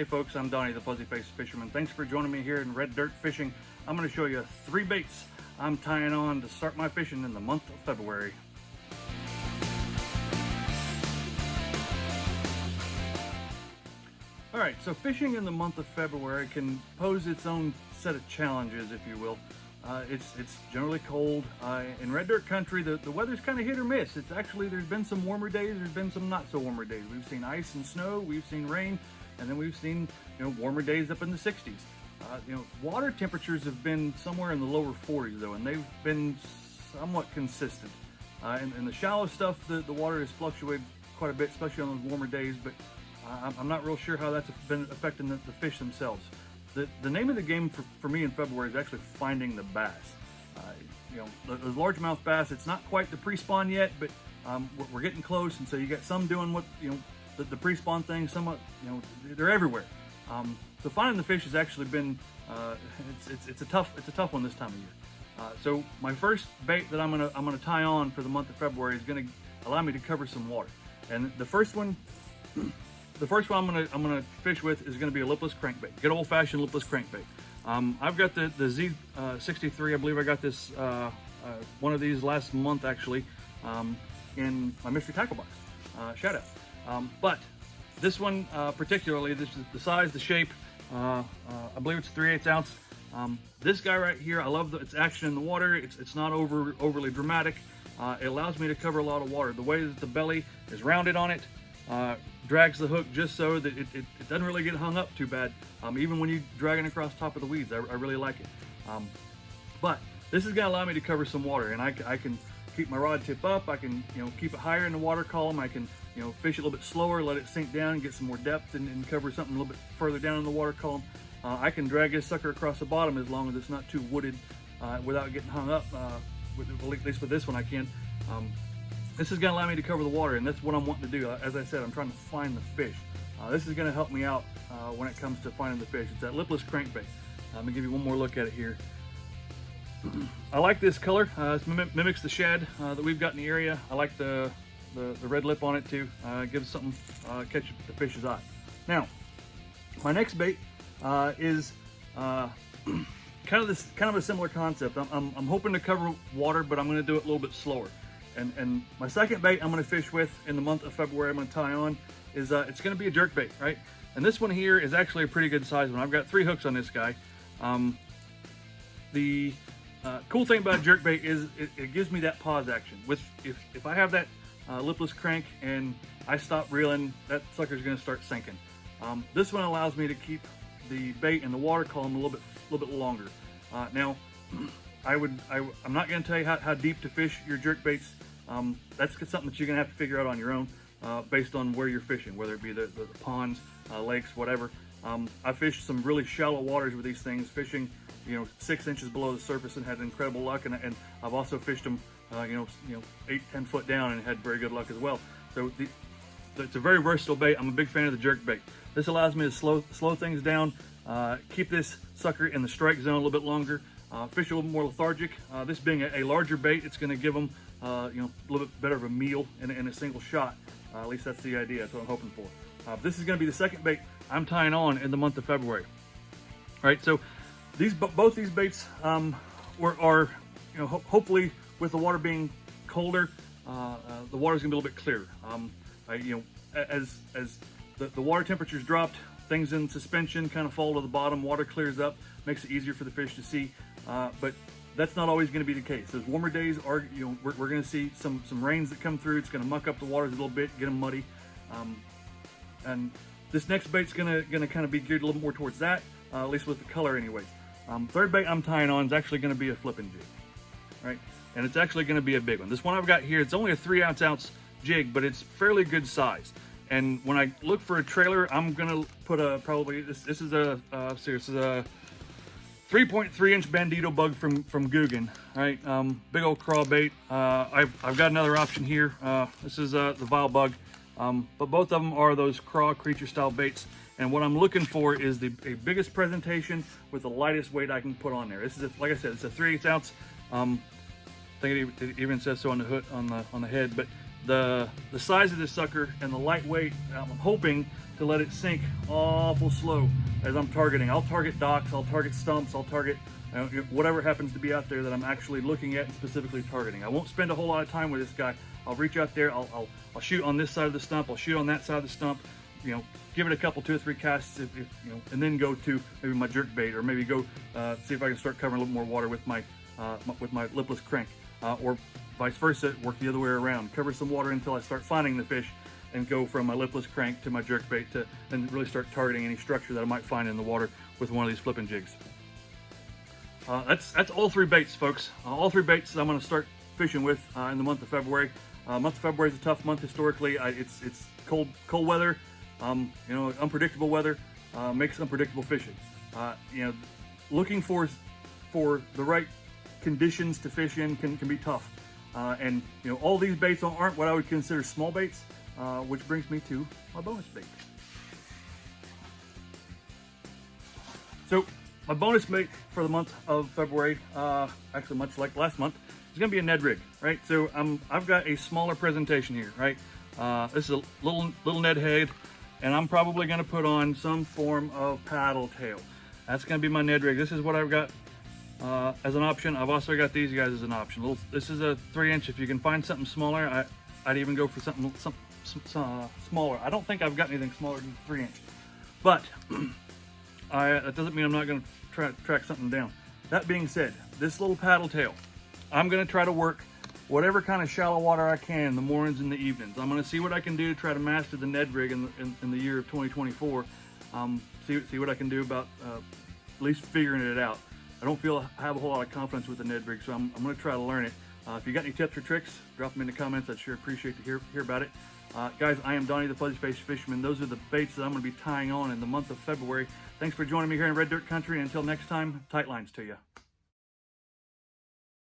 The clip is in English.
Hey folks, I'm Donnie the Fuzzy Face Fisherman. Thanks for joining me here in Red Dirt Fishing. I'm going to show you 3 baits I'm tying on to start my fishing in the month of February. Alright, so fishing in the month of February can pose its own set of challenges, if you will. It's generally cold. In Red Dirt Country, the weather's kind of hit or miss. It's actually, there's been some warmer days, there's been some not so warmer days. We've seen ice and snow, we've seen rain, and then we've seen, warmer days up in the 60s. Water temperatures have been somewhere in the lower 40s though, and they've been somewhat consistent. In the shallow stuff, the water has fluctuated quite a bit, especially on those warmer days, but I'm not real sure how that's been affecting the fish themselves. The name of the game for me in February is actually finding the bass. Those largemouth bass, it's not quite the pre-spawn yet, but we're getting close, and so you got some doing what, the pre-spawn thing, somewhat, they're everywhere. So finding the fish has actually been, it's a tough one this time of year. So my first bait that I'm gonna tie on for the month of February is gonna allow me to cover some water. And the first one I'm gonna fish with is gonna be a lipless crankbait, good old-fashioned lipless crankbait. I've got the Z63. I believe I got this one of these last month actually in my mystery tackle box. Shout out. But this one particularly, this is the size, the shape. I believe it's 3/8 ounce. This guy right here, I love its action in the water. It's not overly dramatic. It allows me to cover a lot of water. The way that the belly is rounded on it drags the hook just so that it doesn't really get hung up too bad. Even when you're dragging across top of the weeds, I really like it. But this is gonna allow me to cover some water, and I can keep my rod tip up. I can keep it higher in the water column. I can fish a little bit slower, let it sink down, get some more depth, and cover something a little bit further down in the water column. I can drag this sucker across the bottom as long as it's not too wooded without getting hung up. At least with this one I can. This is going to allow me to cover the water, and that's what I'm wanting to do. As I said, I'm trying to find the fish. This is going to help me out when it comes to finding the fish. It's that lipless crankbait. Let me give you one more look at it here. I like this color. It mimics the shad that we've got in the area. I like the red lip on it too. Gives something catch the fish's eye. Now, my next bait is kind of a similar concept. I'm hoping to cover water, but I'm going to do it a little bit slower. And my second bait I'm going to fish with in the month of February, I'm going to tie on, is it's going to be a jerk bait, right? And this one here is actually a pretty good size one. I've got 3 hooks on this guy. The cool thing about jerk bait is it gives me that pause action. If I have that lipless crank and I stop reeling, that sucker's going to start sinking. This one allows me to keep the bait in the water column a little bit longer. Now, I'm not going to tell you how deep to fish your jerk baits. That's something that you're going to have to figure out on your own based on where you're fishing, whether it be the ponds, lakes, whatever. I fished some really shallow waters with these things, fishing 6 inches below the surface, and had incredible luck. And I've also fished them 8-10 foot down and had very good luck as well. So it's a very versatile bait. I'm a big fan of the jerk bait. This allows me to slow things down, keep this sucker in the strike zone a little bit longer. Fish a little more lethargic. This being a larger bait, it's going to give them a little bit better of a meal in a single shot. At least that's the idea. That's what I'm hoping for. This is going to be the second bait I'm tying on in the month of February. All right, so both these baits are hopefully, with the water being colder, the water's going to be a little bit clearer. As the water temperature's dropped, things in suspension kind of fall to the bottom, water clears up, makes it easier for the fish to see. But that's not always going to be the case. Those warmer days are, we're going to see some rains that come through. It's going to muck up the waters a little bit, get them muddy. And this next bait's going to kind of be geared a little more towards that, at least with the color anyways. Third bait I'm tying on is actually going to be a flipping jig, right? And it's actually going to be a big one. This one I've got here, it's only a 3-ounce jig, but it's fairly good size. And when I look for a trailer, I'm gonna put this is a 3.3-inch bandito bug from Guggen, right? Big old craw bait. I've got another option here. This is the Vile bug, but both of them are those craw creature style baits. And what I'm looking for is the biggest presentation with the lightest weight I can put on there. This is like I said, it's a 3/8 ounce. I think it even says so on the hood on the head, but the size of this sucker and the lightweight, I'm hoping to let it sink awful slow as I'm targeting. I'll target docks, I'll target stumps, I'll target whatever happens to be out there that I'm actually looking at and specifically targeting. I won't spend a whole lot of time with this guy. I'll reach out there, I'll shoot on this side of the stump, I'll shoot on that side of the stump, give it a couple, 2 or 3 casts, and then go to maybe my jerk bait, or maybe go see if I can start covering a little more water with my lipless crank, or vice versa, work the other way around. Cover some water until I start finding the fish, and go from my lipless crank to my jerk bait to then really start targeting any structure that I might find in the water with one of these flipping jigs. That's all 3 baits, folks. All 3 baits I'm going to start fishing with in the month of February. Month of February is a tough month historically. It's cold weather, unpredictable weather makes unpredictable fishing. Looking for the right conditions to fish in can be tough. And all these baits aren't what I would consider small baits, which brings me to my bonus bait. So my bonus bait for the month of February, actually much like last month, is going to be a Ned rig, right? So I've got a smaller presentation here, right? This is a little Ned head, and I'm probably going to put on some form of paddle tail. That's going to be my Ned rig. This is what I've got as an option. I've also got these guys as an option. This is a 3-inch. If you can find something smaller, I'd even go for something smaller. I don't think I've got anything smaller than 3-inch, but that doesn't mean I'm not going to try to track something down. That being said, this little paddle tail, I'm going to try to work whatever kind of shallow water I can in the mornings and the evenings. I'm going to see what I can do to try to master the Ned rig in the year of 2024. See what I can do about at least figuring it out. I don't feel I have a whole lot of confidence with the Ned rig, so I'm going to try to learn it. If you got any tips or tricks, drop them in the comments. I'd sure appreciate to hear about it. Guys, I am Donnie the Fuzzy Face Fisherman. Those are the baits that I'm going to be tying on in the month of February. Thanks for joining me here in Red Dirt Country. And until next time, tight lines to you.